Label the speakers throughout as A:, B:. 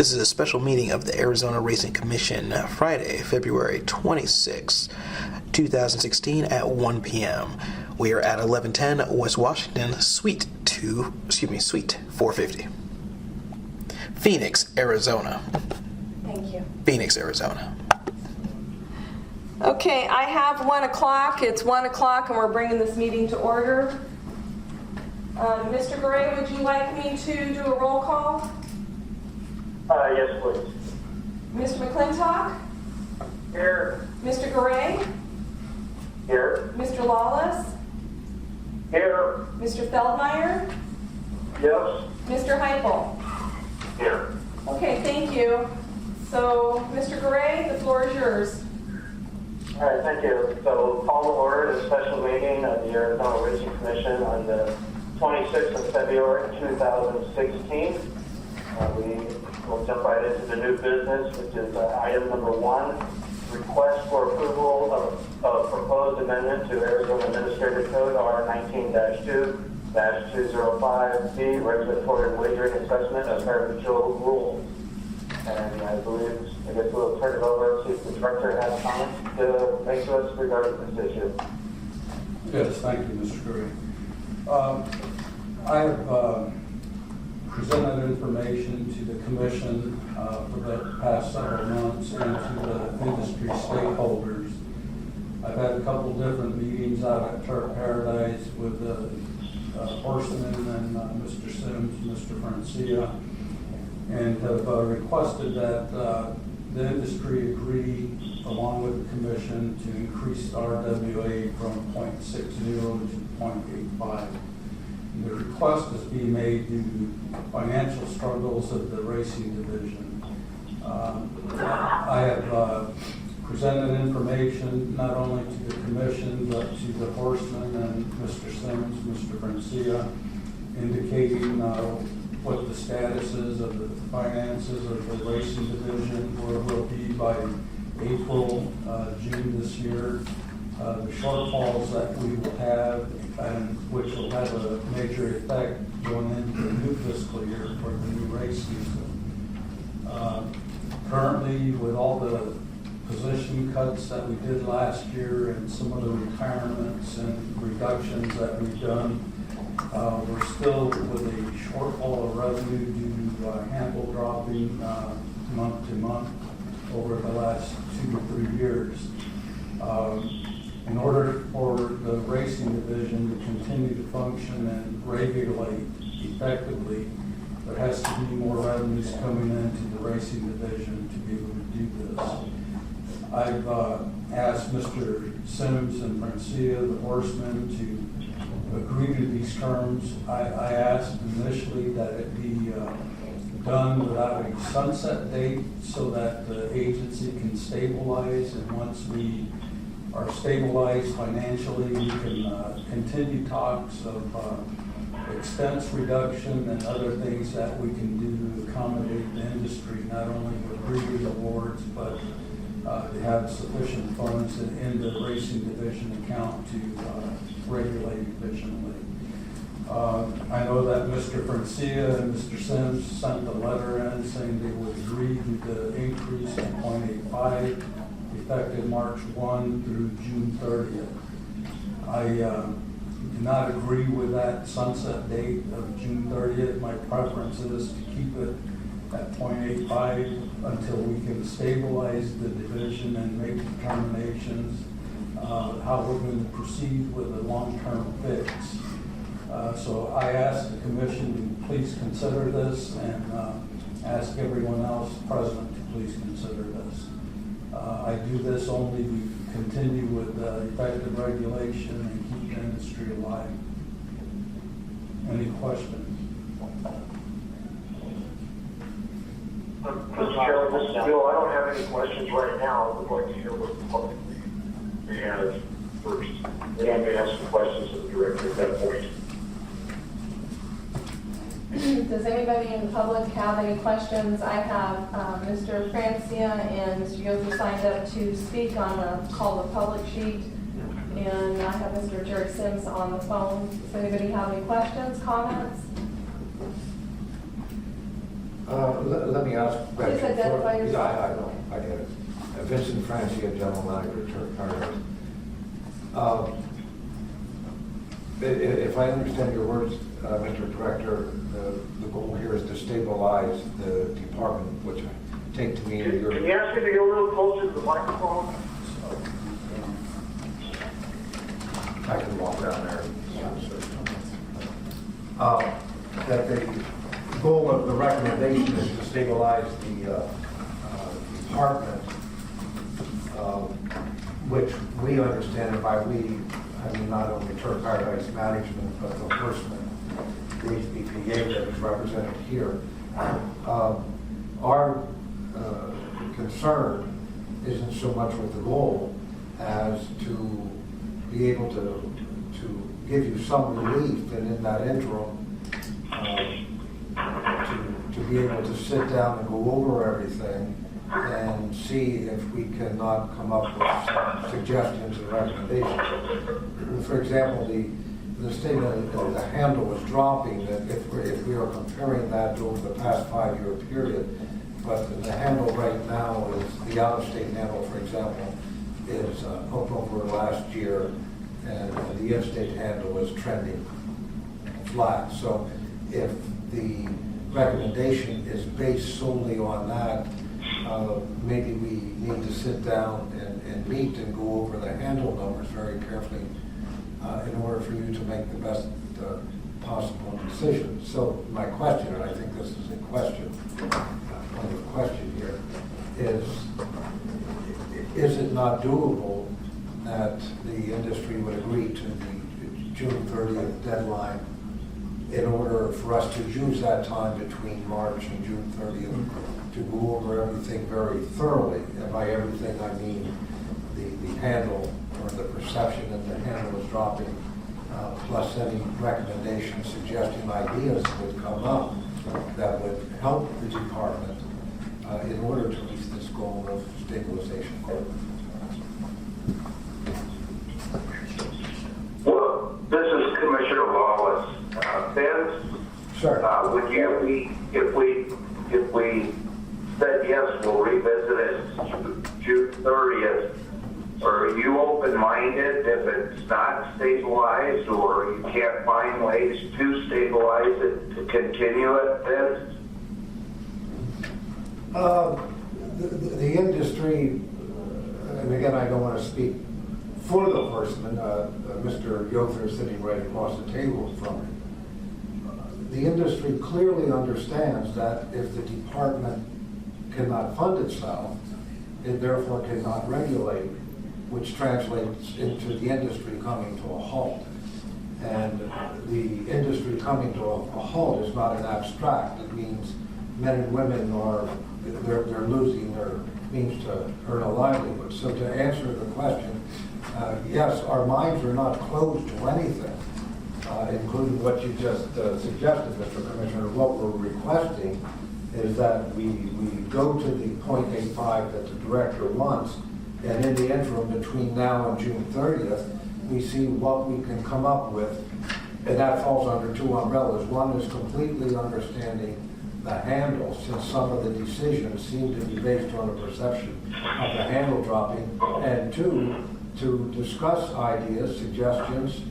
A: This is a special meeting of the Arizona Racing Commission, Friday, February 26, 2016 at 1 p.m. We are at 1110 West Washington, Suite 450. Phoenix, Arizona.
B: Thank you.
A: Phoenix, Arizona.
B: Okay, I have 1 o'clock. It's 1 o'clock and we're bringing this meeting to order. Mr. Gray, would you like me to do a roll call?
C: Yes, please.
B: Mr. McClintock?
C: Here.
B: Mr. Gray?
C: Here.
B: Mr. Lawless?
C: Here.
B: Mr. Feldmeyer?
C: Yes.
B: Mr. Heupel?
C: Here.
B: Okay, thank you. So, Mr. Gray, the floor is yours.
C: All right, thank you. So, call to order the special meeting of the Arizona Racing Commission on the 26th of February 2016. We will jump right into the new business, which is item number 1, request for approval of proposed amendment to Arizona Administrative Code R 19-2-205B, regulatory wagering assessment of pari-mutuel rules. And I guess we'll turn it over to the director has comments to make to us regarding this issue.
D: Yes, thank you, Mr. Gray. I have presented information to the commission for the past several months and to the industry stakeholders. I've had a couple different meetings out at Turf Paradise with Horstman and Mr. Sims, Mr. Francia, and have requested that the industry agree, along with the commission, to increase RWA from 0.60 to 0.85. The request is being made due to financial struggles of the racing division. I have presented information not only to the commission but to the Horsemen and Mr. Simmons, Mr. Francia, indicating what the status is of the finances of the racing division, where it will be by April, June this year. The shortfalls that we will have, and which will have a major effect going into the new fiscal year for the new race season. Currently, with all the position cuts that we did last year and some of the retirements and reductions that we've done, we're still with a shortfall of revenue due to handle dropping month to month over the last 2 to 3 years. In order for the racing division to continue to function and regulate effectively, there has to be more revenues coming into the racing division to be able to do this. I've asked Mr. Sims and Francia, the Horsemen, to agree to these terms. I asked initially that it be done without a sunset date so that the agency can stabilize, and once we are stabilized financially, we can continue talks of expense reduction and other things that we can do to accommodate the industry, not only with breeding awards, but to have sufficient funds in the racing division account to regulate efficiently. I know that Mr. Francia and Mr. Sims sent a letter in saying they would agree to the increase to 0.85 effective March 1 through June 30th. I do not agree with that sunset date of June 30th. My preference is to keep it at 0.85 until we can stabilize the division and make determinations how we're going to proceed with a long-term fix. So I ask the commission to please consider this, and ask everyone else present to please consider this. I do this only to continue with effective regulation and keep the industry alive. Any questions?
C: Mr. Chairman, this is Bill. I don't have any questions right now. I would like to hear what the public may have first. Then I may ask some questions of the director at that point.
B: Does anybody in the public have any questions? I have Mr. Francia and Mr. Yoder signed up to speak on a call to public sheet, and I have Mr. Jerry Sims on the phone. Does anybody have any questions, comments?
E: Let me ask.
B: Please identify yourself.
E: Yeah, I know, I get it. Vincent Francia, General Manager, Turk Paradise. If I understand your words, Mr. Director, the goal here is to stabilize the department, which I take to mean you're...
C: Can you ask me to get a little closer to the microphone?
E: I can walk down there. That the goal of the recommendation is to stabilize the department, which we understand, and by we, I mean not only Turk Paradise Management, but the Horsemen, the HBPA that is represented here. Our concern isn't so much with the goal as to be able to give you some relief, and in that interim, to be able to sit down and go over everything and see if we cannot come up with some suggestions and recommendations. For example, the statement that the handle was dropping, that if we are comparing that over the past 5-year period, but the handle right now is, the out-of-state handle, for example, is up over last year, and the in-state handle is trending flat. So if the recommendation is based solely on that, maybe we need to sit down and meet and go over the handle numbers very carefully in order for you to make the best possible decision. So my question, and I think this is a question, point of question here, is it not doable that the industry would agree to the June 30th deadline in order for us to use that time between March and June 30th to go over everything very thoroughly? And by everything, I mean the handle, or the perception that the handle is dropping, plus any recommendations, suggesting ideas that would come up that would help the department in order to reach this goal of stabilization.
F: Well, this is Commissioner Wallace. Vince,
E: Sure.
F: would you, if we said yes, we'll revisit it June 30th, are you open-minded if it's not stabilized or you can't find ways to stabilize it, to continue it, Vince?
E: The industry, and again, I don't want to speak for the horseman, Mr. Yother is sitting right across the table from me. The industry clearly understands that if the department cannot fund itself, it therefore cannot regulate, which translates into the industry coming to a halt. And the industry coming to a halt is not an abstract. It means men and women they're losing their means to earn a livelihood. So to answer the question, yes, our minds are not closed to anything, including what you just suggested, Mr. Commissioner. What we're requesting is that we go to the 0.85 that the director wants, and in the interim between now and June 30th, we see what we can come up with, and that falls under two umbrellas. One is completely understanding the handle, since some of the decisions seem to be based on a perception of the handle dropping, and two, to discuss ideas, suggestions,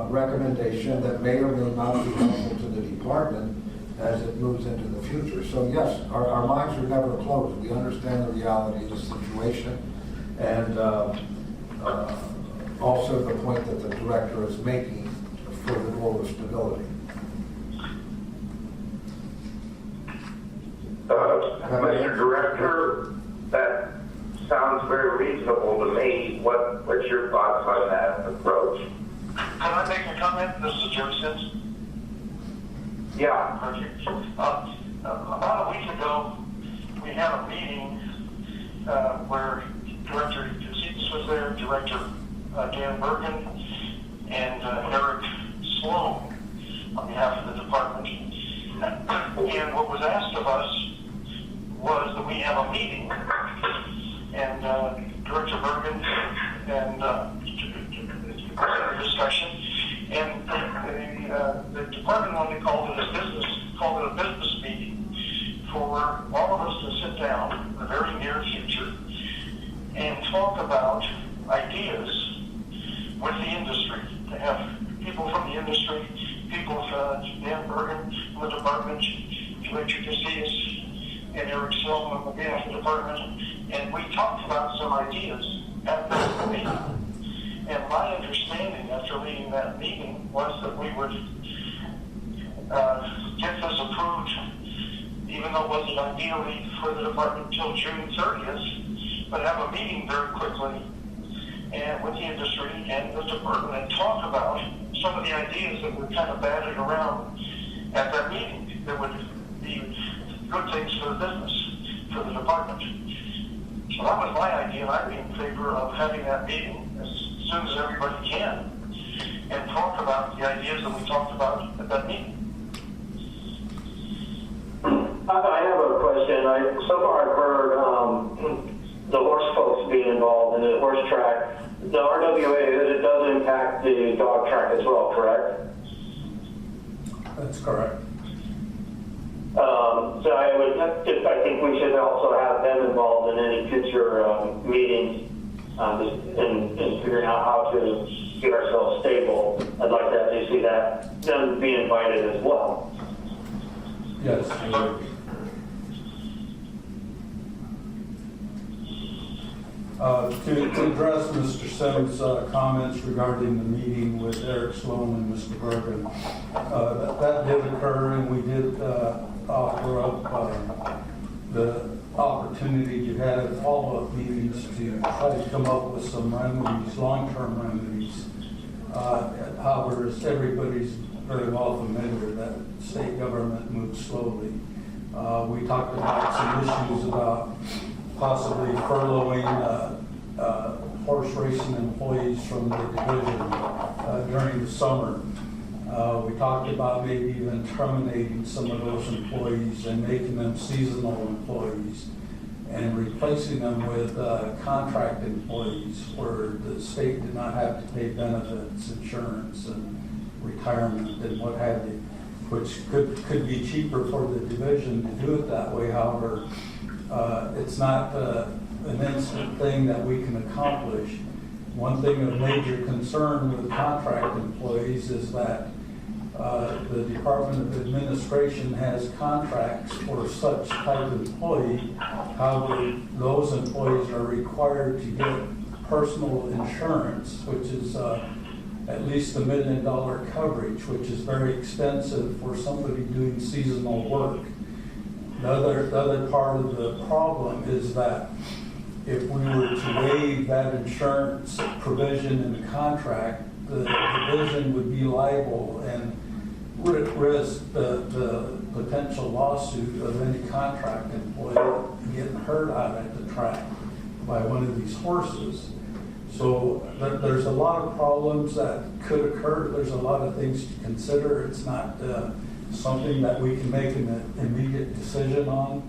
E: recommendation that may or may not be helpful to the department as it moves into the future. So yes, our minds are never closed. We understand the reality of the situation, and also the point that the director is making for the goal of stability.
F: Mr. Director, that sounds very reasonable to me. What's your thoughts on that approach?
G: Can I make a comment? This is Jim Sims.
F: Yeah.
G: Perfect. About a week ago, we had a meeting where Director Kazitis was there, Director Dan Bergen, and Eric Sloan on behalf of the department. And what was asked of us was that we have a meeting, and Director Bergen and discussion, and the department, when they called it a business meeting for for all of us to sit down in the very near future and talk about ideas with the industry, to have people from the industry, people from Dan Bergen from the department, Richard Casillas, and Eric Silva on behalf of the department, and we talked about some ideas at that meeting. And my understanding after leading that meeting was that we would get this approved, even though it wasn't ideally for the department until June 30th, but have a meeting very quickly and with the industry and the department and talk about some of the ideas that were kind of batted around at that meeting that would be good things for the business, for the department. So that was my idea, and I'd be in favor of having that meeting as soon as everybody can and talk about the ideas that we talked about at that meeting.
C: I have a question. So far I've heard the horse folks being involved in the horse track. The RWA, it does impact the dog track as well, correct?
D: That's correct.
C: So I think we should also have them involved in any future meetings in figuring out how to get ourselves stable. I'd like to actually see that them be invited as well.
D: Yes. To address Mr. Sims' comments regarding the meeting with Eric Sloan and Mr. Bergen, that did occur, and we did offer up the opportunity to have follow-up meetings to try to come up with some remedies, long-term remedies. However, as everybody's very well familiar, that state government moves slowly. We talked about some issues about possibly furloughing horse racing employees from the division during the summer. We talked about maybe even terminating some of those employees and making them seasonal employees and replacing them with contract employees where the state did not have to pay benefits, insurance, and retirement and what have you, which could be cheaper for the division to do it that way. However, it's not an instant thing that we can accomplish. One thing of major concern with contract employees is that the Department of Administration has contracts for such type of employee. However, those employees are required to get personal insurance, which is at least $1 million coverage, which is very expensive for somebody doing seasonal work. The other part of the problem is that if we were to waive that insurance provision in the contract, the division would be liable and risk the potential lawsuit of any contract employee getting hurt out at the track by one of these horses. So there's a lot of problems that could occur. There's a lot of things to consider. It's not something that we can make an immediate decision on.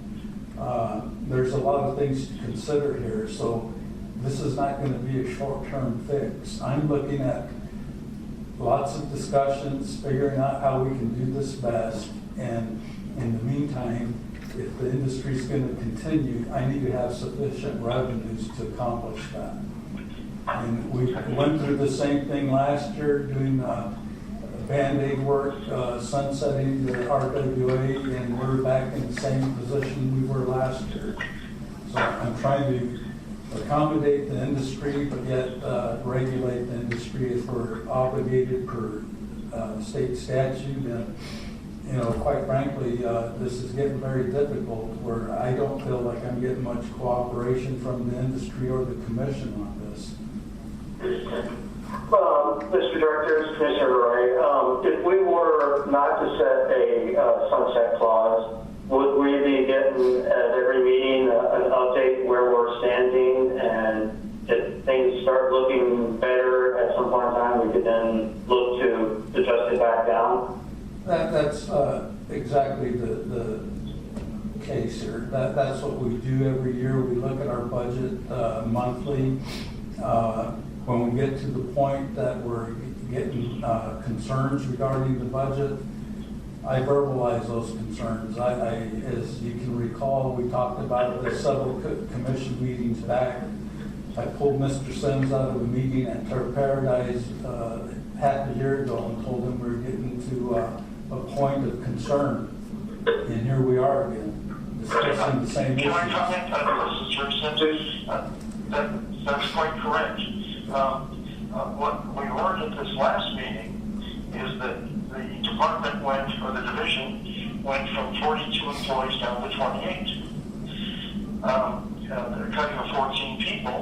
D: There's a lot of things to consider here. So this is not going to be a short-term fix. I'm looking at lots of discussions, figuring out how we can do this best. And in the meantime, if the industry is going to continue, I need to have sufficient revenues to accomplish that. And we went through the same thing last year, doing Band-Aid work, sunsetting the RWA, and we're back in the same position we were last year. So I'm trying to accommodate the industry, but yet regulate the industry if we're obligated per state statute. And, you know, quite frankly, this is getting very difficult where I don't feel like I'm getting much cooperation from the industry or the commission on this.
C: Mr. Director, Commissioner Roy, if we were not to set a sunset clause, would we be getting at every meeting an update where we're standing, and if things start looking better at some point in time, we could then look to adjust it back down?
D: That's exactly the case here. That's what we do every year. We look at our budget monthly. When we get to the point that we're getting concerns regarding the budget, I verbalize those concerns. As you can recall, we talked about it at several commission meetings back. I pulled Mr. Sims out of a meeting at Turf Paradise half a year ago and told him we were getting to a point of concern. And here we are again, discussing the same
G: Can I
D: issues.
G: comment? This is Jerry Simpson. That's quite correct. What we learned at this last meeting is that the department or the division went from 42 employees down to 28. They're cutting to 14 people.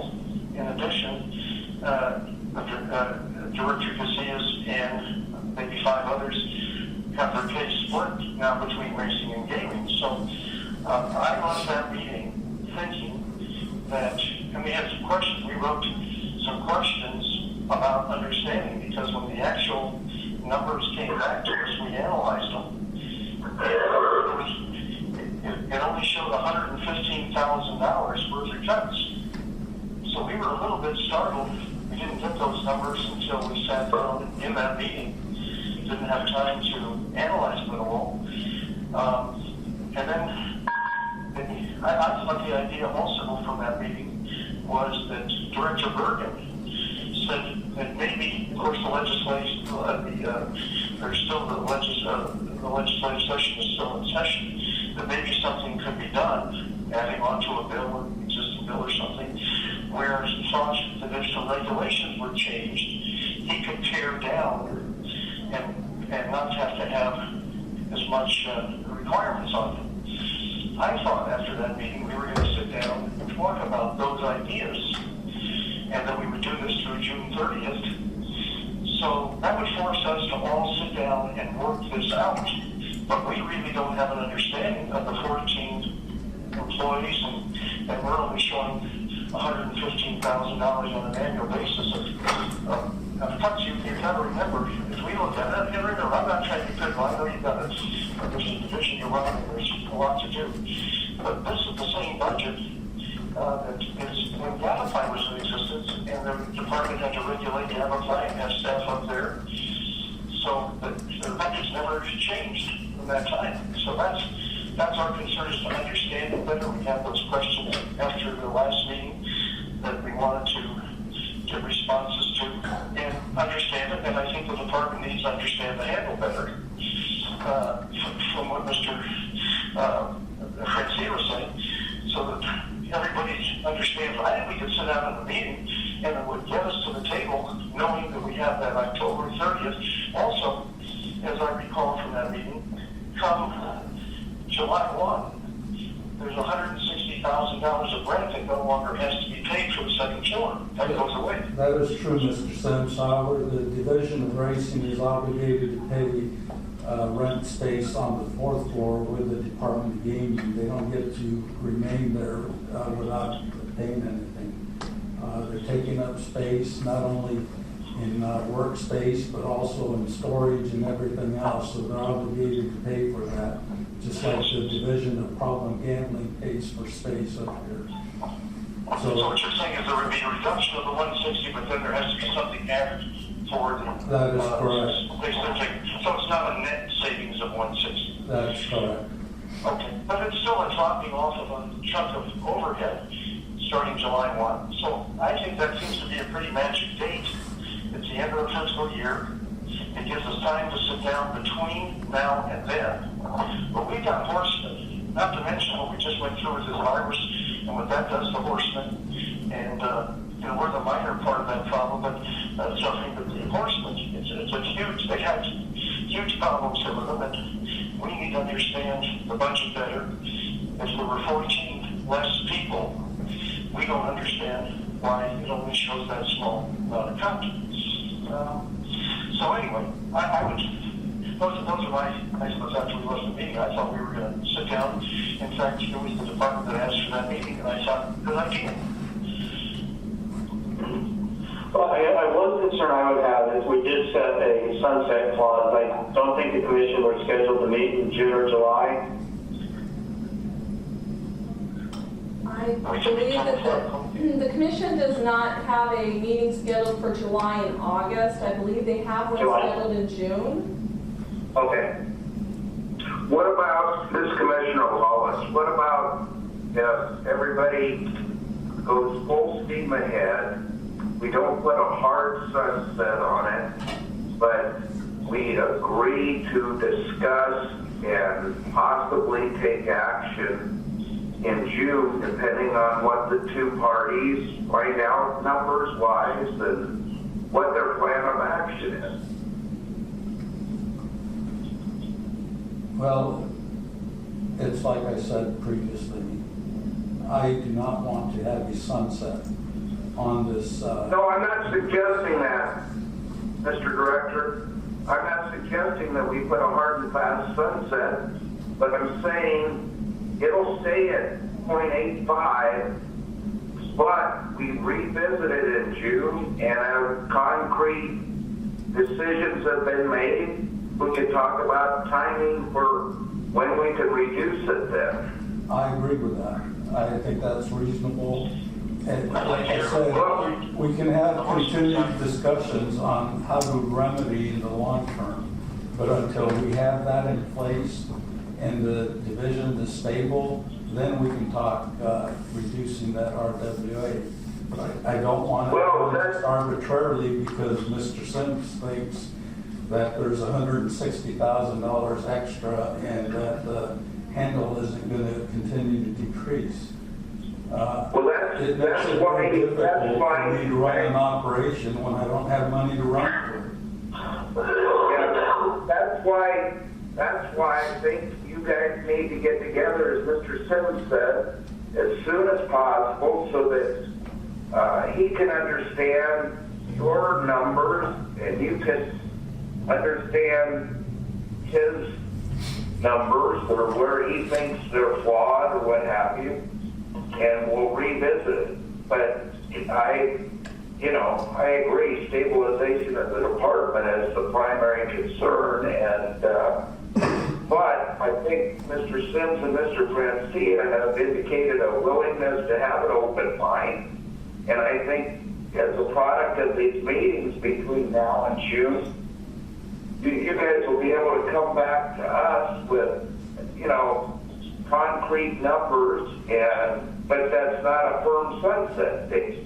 G: In addition, Director Casillas and maybe 5 others have their pay split now between racing and gaming. So I left that meeting thinking that, and we had some questions. We wrote some questions about understanding, because when the actual numbers came back to us, we analyzed them. It only showed $115,000 worth of cuts. So we were a little bit startled. We didn't get those numbers until we sat down in that meeting. Didn't have time to analyze them at all. And then I thought the idea also from that meeting was that Director Bergen said that maybe, of course, the legislation, there's still the legislative session is still in session, that maybe something could be done, adding on to a bill, an existing bill or something, where he thought that if the regulations were changed, he could tear down and not have to have as much requirements on them. I thought after that meeting we were going to sit down and talk about those ideas, and that we would do this through June 30th. So that would force us to all sit down and work this out. But we really don't have an understanding of the 14 employees, and we're only showing $115,000 on an annual basis of cuts. You've got to remember, as we look at it, and remember, I'm not trying to be critical. I know you've got there's a division you're running, and there's a lot to do. But this is the same budget that is when Gadify was in existence, and the department had to regulate Gadify and have staff up there. So the budget's never changed from that time. So that's our concern, is to understand it better. We had those questions after the last meeting that we wanted to get responses to and understand it. And I think the department needs to understand the handle better. From what Mr. Francia was saying, so that everybody understands. I think we could sit down in the meeting and it would get us to the table knowing that we have that October 30th. Also, as I recall from that meeting, come July 1, there's $160,000 of rent that no longer has to be paid for the second floor. That goes away.
D: That is true, Mr. Sims. However, the Division of Racing is obligated to pay rent space on the 4th floor with the Department of Gaming. They don't get to remain there without paying anything. They're taking up space not only in workspace, but also in storage and everything else. So they're obligated to pay for that, just like the Division of Problem Gambling pays for space up here.
G: So what you're saying is there would be a reduction of the 160, but then there has to be something added for the...
D: That is correct.
G: So it's not a net savings of 160.
D: That's correct.
G: Okay, but it's still a dropping off of a chunk of overhead starting July 1. So I think that seems to be a pretty magic date. It's the end of the fiscal year. It gives us time to sit down between now and then. But we've got horsemen, not to mention what we just went through with this virus and what that does to horsemen. And we're the minor part of that problem, but suffering with the horsemen. They have huge problems here with them, and we need to understand the budget better. If there were 14 less people, we don't understand why it only shows that small amount of cut. So anyway, I would, those are my, I suppose after we left the meeting, I thought we were going to sit down. In fact, it was the department that asked for that meeting, and I thought, good idea.
C: Well, one concern I would have is we did set a sunset clause. I don't think the commission was scheduled to meet in June or July.
B: I believe that the commission does not have a meeting scheduled for July and August. I believe they have one scheduled in June.
F: Okay. What about this Commissioner Wallace? Lois, what about if everybody goes full steam ahead? We don't put a hard sunset on it, but we agree to discuss and possibly take action in June, depending on what the two parties find out numbers-wise and what their plan of action is.
D: Well, it's like I said previously, I do not want to have a sunset on this.
F: No, I'm not suggesting that, Mr. Director. I'm not suggesting that we put a hard and fast sunset, but I'm saying it'll stay at 0.85, but we revisit it in June, and as concrete decisions have been made, we can talk about timing for when we can reduce it then.
D: I agree with that. I think that's reasonable. And like I said, we can have continued discussions on how to remedy in the long term. But until we have that in place and the division is stable, then we can talk reducing that RWA. But I don't want to do this arbitrarily because Mr. Sims thinks that there's $160,000 extra and that the handle isn't going to continue to decrease. It makes it very difficult for me to run an operation when I don't have money to run it.
F: Yeah, that's why I think you guys need to get together, as Mr. Simmons said, as soon as possible so that he can understand your numbers and you can understand his numbers or where he thinks they're flawed or what have you, and we'll revisit it. But I agree, stabilization of the department is the primary concern, and but I think Mr. Sims and Mr. Francia have indicated a willingness to have an open mind, and I think as a product of these meetings between now and June, you guys will be able to come back to us with, concrete numbers, but that's not a firm sunset date.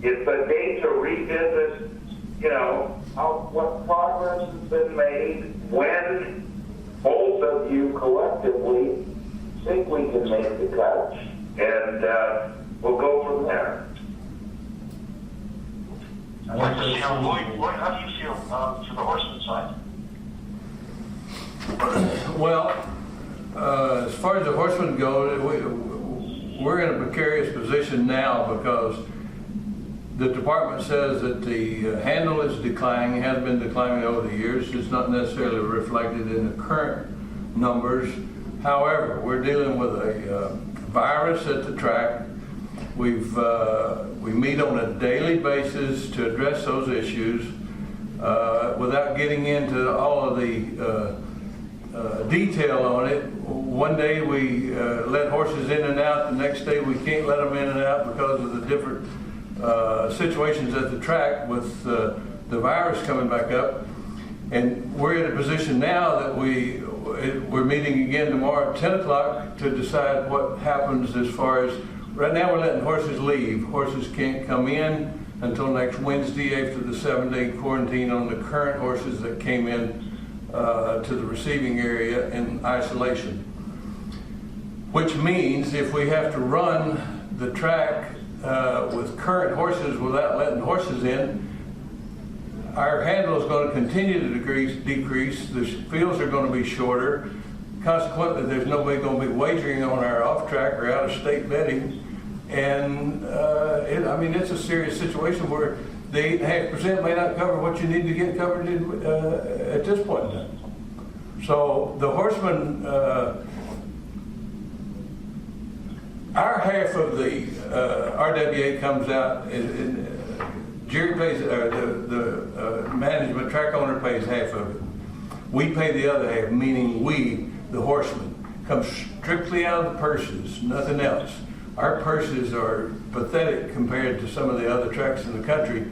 F: It's a date to revisit, what progress has been made, when both of you collectively think we can make the cuts, and we'll go from there.
G: Lloyd, how do you feel for the horseman side?
H: Well, as far as the horsemen go, we're in a precarious position now because the department says that the handle is declining, has been declining over the years. It's not necessarily reflected in the current numbers. However, we're dealing with a virus at the track. We meet on a daily basis to address those issues without getting into all of the detail on it. One day we let horses in and out, the next day we can't let them in and out because of the different situations at the track with the virus coming back up. And we're in a position now that we're meeting again tomorrow at 10 o'clock to decide what happens as far as, right now we're letting horses leave. Horses can't come in until next Wednesday after the 7-day quarantine on the current horses that came in to the receiving area in isolation. Which means if we have to run the track with current horses without letting horses in, our handle is going to continue to decrease. The fields are going to be shorter. Consequently, there's nobody going to be wagering on our off-track or out-of-state betting. And it's a serious situation where the 8.5% may not cover what you need to get covered at this point in time. So the horsemen, our half of the RWA comes out, Jerry pays, the management track owner pays half of it. We pay the other half, meaning we, the horsemen, comes strictly out of the purses, nothing else. Our purses are pathetic compared to some of the other tracks in the country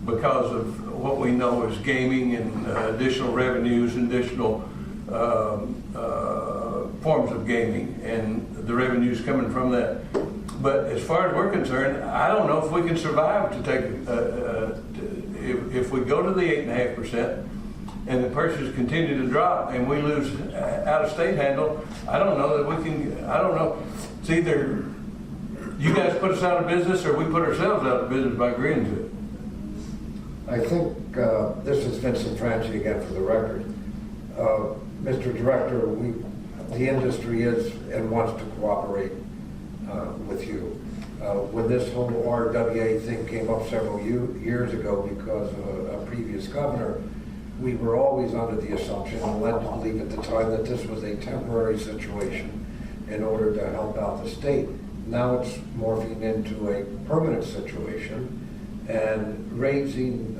H: because of what we know as gaming and additional revenues and additional forms of gaming. And the revenues coming from that. But as far as we're concerned, I don't know if we can survive to take, if we go to the 8.5% and the purchases continue to drop and we lose out-of-state handle, I don't know that we can, I don't know. It's either you guys put us out of business or we put ourselves out of business by agreeing to it.
E: I think, this is Vincent Franchi again for the record. Mr. Director, the industry is and wants to cooperate with you. When this whole RWA thing came up several years ago because of a previous governor, we were always under the assumption, and led to believe at the time, that this was a temporary situation in order to help out the state. Now it's morphing into a permanent situation and raising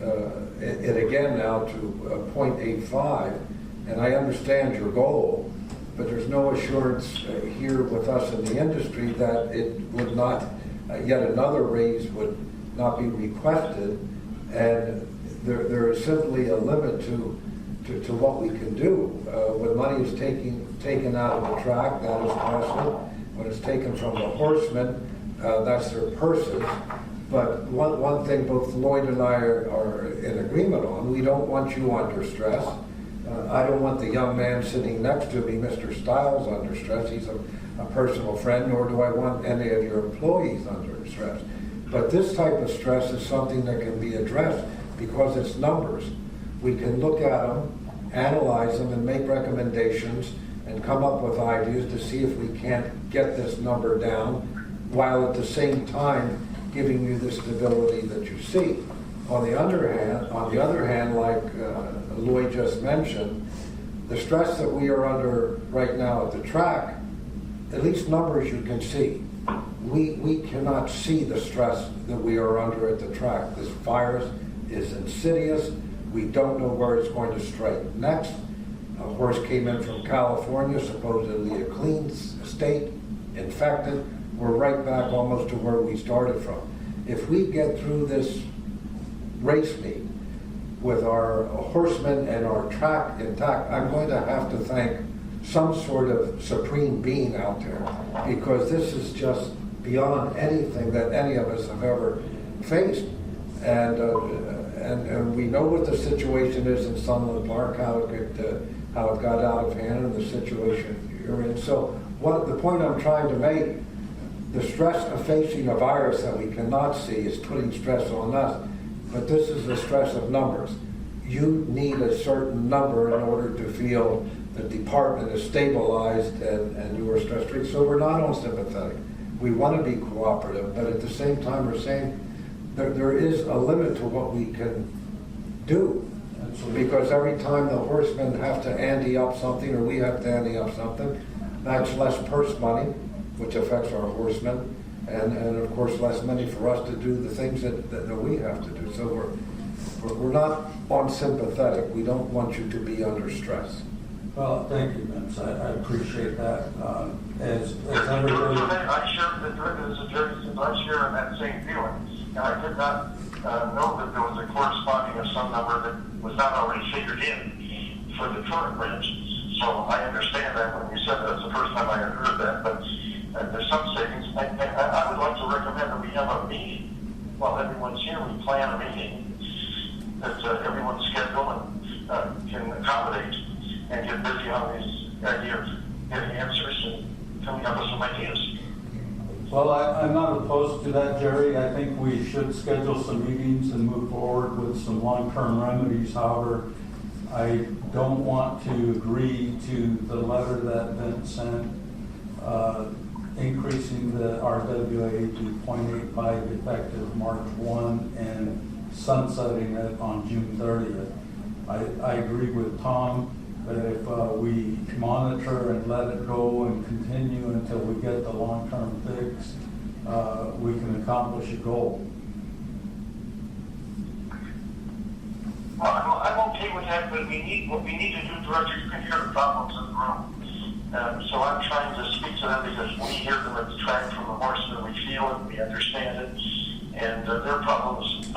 E: it again now to 0.85. And I understand your goal, but there's no assurance here with us in the industry that it would not, yet another raise would not be requested. And there is simply a limit to what we can do. When money is taken out of the track, that is possible. When it's taken from the horsemen, that's their purses. But one thing both Lloyd and I are in agreement on, we don't want you under stress. I don't want the young man sitting next to me, Mr. Stiles, under stress. He's a personal friend, nor do I want any of your employees under stress. But this type of stress is something that can be addressed because it's numbers. We can look at them, analyze them, and make recommendations and come up with ideas to see if we can't get this number down, while at the same time giving you the stability that you see. On the other hand, like Lloyd just mentioned, the stress that we are under right now at the track, at least numbers you can see. We cannot see the stress that we are under at the track. This virus is insidious. We don't know where it's going to strike next. A horse came in from California, supposedly a clean state, infected. We're right back almost to where we started from. If we get through this race meet with our horsemen and our track intact, I'm going to have to thank some sort of supreme being out there, because this is just beyond anything that any of us have ever faced. And we know what the situation is in Sunland Park, how it got out of hand, and the situation you're in. So the point I'm trying to make, the stress of facing a virus that we cannot see is putting stress on us. But this is the stress of numbers. You need a certain number in order to feel the department is stabilized and you are stress-free. So we're not unsympathetic. We want to be cooperative, but at the same time we're saying there is a limit to what we can do. Absolutely. Because every time the horsemen have to ante up something, or we have to ante up something, that's less purse money, which affects our horsemen. And of course, less money for us to do the things that we have to do. So we're not unsympathetic. We don't want you to be under stress.
D: Well, thank you, Vince. I appreciate that. As everybody,
G: I share in that same feeling. And I did not know that there was a corresponding of some number that was not already figured in for the current branch. So I understand that when you said that. It's the first time I had heard that. But there's some savings. I would like to recommend that we have a meeting while everyone's here. We plan a meeting that everyone's schedule and can accommodate, and get busy on these ideas, getting answers and coming up with some ideas.
D: well, I'm not opposed to that, Jerry. I think we should schedule some meetings and move forward with some long-term remedies. However, I don't want to agree to the letter that Vince sent, increasing the RWA to 0.85 effective March 1 and sunsetting it on June 30th. I agree with Tom that if we monitor and let it go and continue until we get the long-term fix, we can accomplish a goal.
G: Well, I'm okay with that, but what we need to do, Director, you can hear the problems in the room. So I'm trying to speak to them because we hear them at the track from the horsemen. We feel it, we understand it, and their problems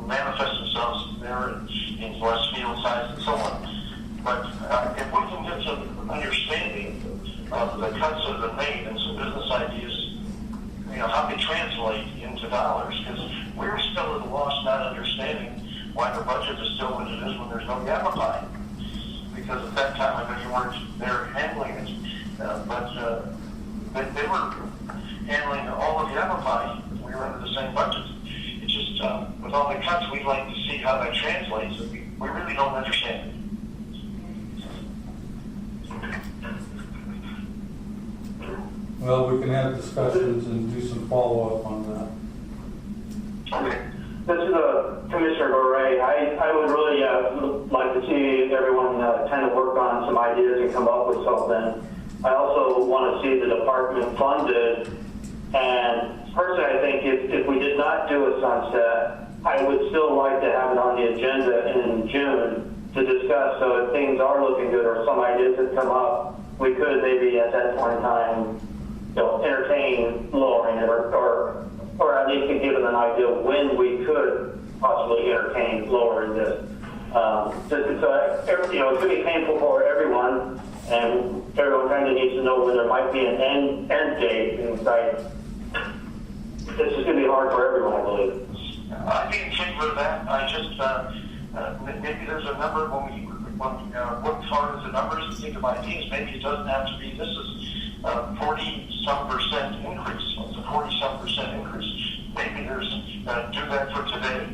G: manifest themselves there in less field size and so on. But if we can get some understanding of the cuts that have been made and some business ideas, how they translate into dollars, because we're still at a loss not understanding why the budget is still what it is when there's no Yavapai. Because at that time, I know you weren't there handling it, but they were handling all of Yavapai. We were under the same budget. It's just, with all the cuts, we'd like to see how that translates. We really don't understand it.
D: Well, we can have discussions and do some follow-up on that.
C: Okay. This is Commissioner Gorey. I would really like to see everyone kind of work on some ideas and come up with something. I also want to see the department funded. And personally, I think if we did not do a sunset, I would still like to have it on the agenda in June to discuss. So if things are looking good or some ideas that come up, we could maybe at that point in time, entertain lowering it or at least to give them an idea of when we could possibly entertain lowering this. It's going to be painful for everyone, and everyone kind of needs to know when there might be an end date in sight. This is going to be hard for everyone, I believe.
G: I'd be in favor of that. I just, maybe there's a number when we look hard at the numbers and think of ideas. Maybe it doesn't have to be, this is 40-some% increase. It's a 40-some% increase. Maybe there's, do that for today.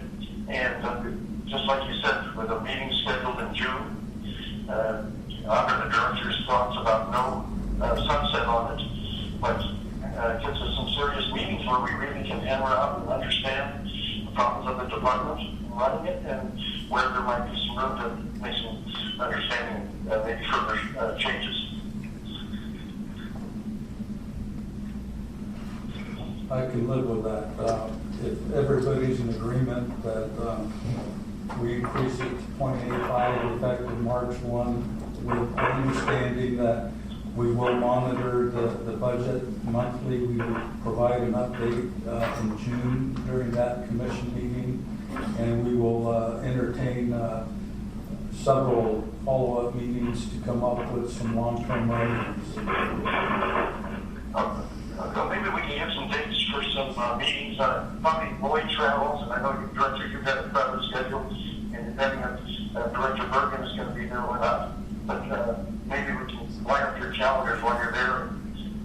G: And just like you said, with a meeting scheduled in June, under the director's thoughts about no sunset on it, but gives us some serious meetings where we really can hammer out and understand the problems of the department running it and where there might be some room to make some understanding, maybe further changes.
D: I can live with that. If everybody's in agreement that we increase it to 0.85 effective March 1, with understanding that we will monitor the budget monthly. We will provide an update in June during that commission meeting, and we will entertain several follow-up meetings to come up with some long-term plans.
G: Maybe we can have some dates for some meetings. Probably Lloyd travels, and I know you're director, you've got a crowded schedule, and depending on Director Bergen is going to be there or not. But maybe we can line up your calendars while you're there.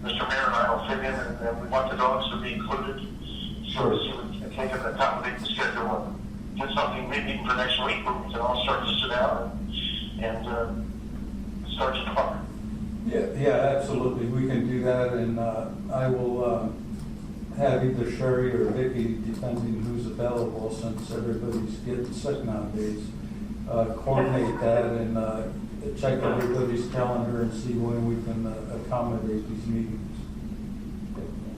G: Mr. Mayor and I will fit in, and we want the dogs to be included. So we can take and accommodate the schedule and get something maybe even for next week where we can all start to sit down and start to talk.
D: Yeah, absolutely. We can do that, and I will have either Sherry or Vicki, depending who's available, since everybody's getting sick nowadays, coordinate that and check everybody's calendar and see when we can accommodate these meetings.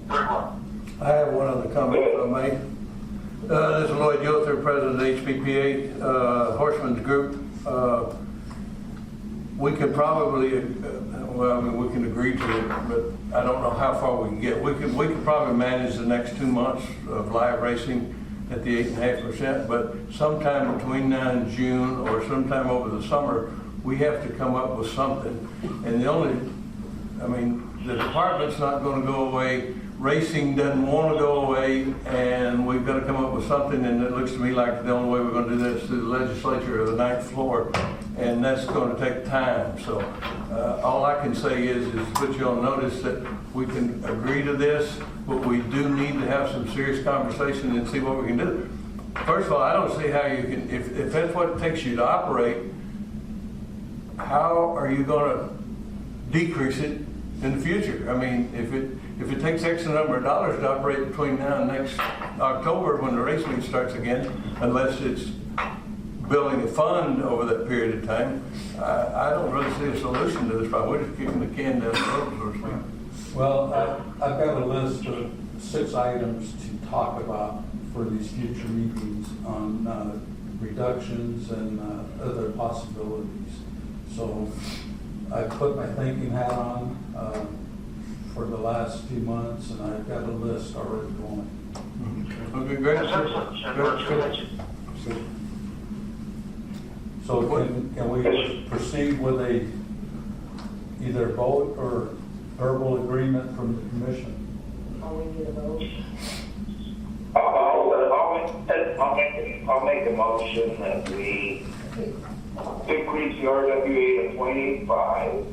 G: Very well.
H: I have one other comment if I may. This is Lloyd Yother, President of HPPA, Horsemen's Group. We can probably, we can agree to it, but I don't know how far we can get. We can probably manage the next 2 months of live racing at the 8.5%, but sometime between now and June or sometime over the summer, we have to come up with something. And the department's not going to go away. Racing doesn't want to go away, and we've got to come up with something, and it looks to me like the only way we're going to do that is through the legislature or the ninth floor, and that's going to take time. So all I can say is put you on notice that we can agree to this, but we do need to have some serious conversation and see what we can do. First of all, I don't see how you can, if that's what it takes you to operate, how are you going to decrease it in the future? I mean, if it takes X number of dollars to operate between now and next October when the race meet starts again, unless it's building a fund over that period of time, I don't really see a solution to this problem. We're just kicking the can down the road, so to speak.
D: Well, I've got a list of 6 items to talk about for these future meetings on reductions and other possibilities. So I put my thinking hat on for the last few months, and I've got a list already going.
H: Okay, great.
D: So can we proceed with either vote or verbal agreement from the commission.
B: Oh, we need a vote.
F: I'll make a motion that we increase the RWA to 0.85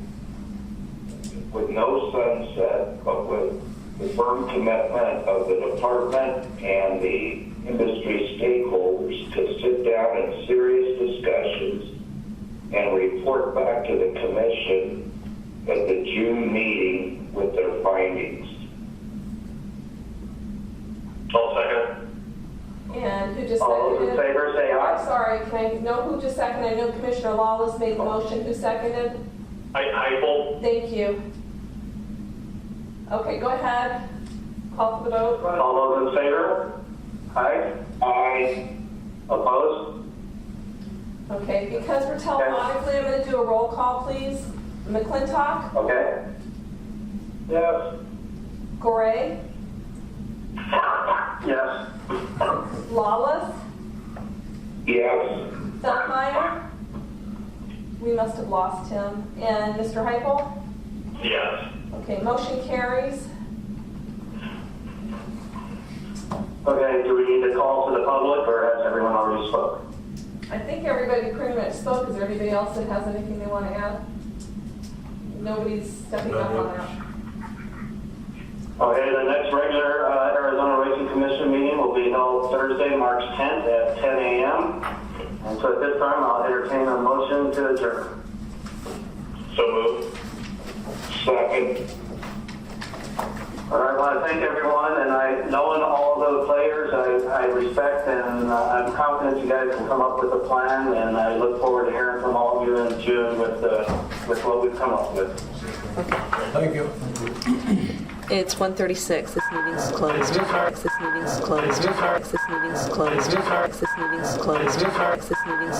F: with no sunset, but with the firm commitment of the department and the industry stakeholders to sit down in serious discussions and report back to the commission at the June meeting with their findings.
C: I'll second.
B: And who just
C: All those
B: seconded?
C: in favor, say aye.
B: I'm sorry, can I know who just seconded? I know Commissioner Lawless made the motion. Who seconded?
C: Heifel.
B: Thank you. Okay, go ahead. Call for the vote.
C: All those in favor? Aye.
F: Aye.
C: Opposed?
B: Okay, because we're telephonically, I'm going to do a roll call, please. McClintock,
C: Okay. Yes.
B: Gorey,
C: Yes.
B: Lawless,
F: Yes.
B: Feldmeyer. We must have lost him. And Mr. Heupel?
C: Yes.
B: Okay, motion carries.
C: Okay, do we need to call to the public, or has everyone already spoken?
B: I think everybody pretty much spoke. Is there anybody else that has anything they want to add? Nobody's stepping up on that.
C: Okay, the next regular Arizona Racing Commission meeting will be held Thursday, March 10th at 10 a.m. And so at this time, I'll entertain a motion to adjourn.
F: So moved. Second.
C: All right, I want to thank everyone, and knowing all of the players, I respect and I'm confident you guys can come up with a plan, and I look forward to hearing from all of you in June with what we've come up with.
H: Thank you.
I: It's 1:36. This meeting's closed. This meeting's closed. This meeting's closed. This meeting's closed. This meeting's closed. This meeting's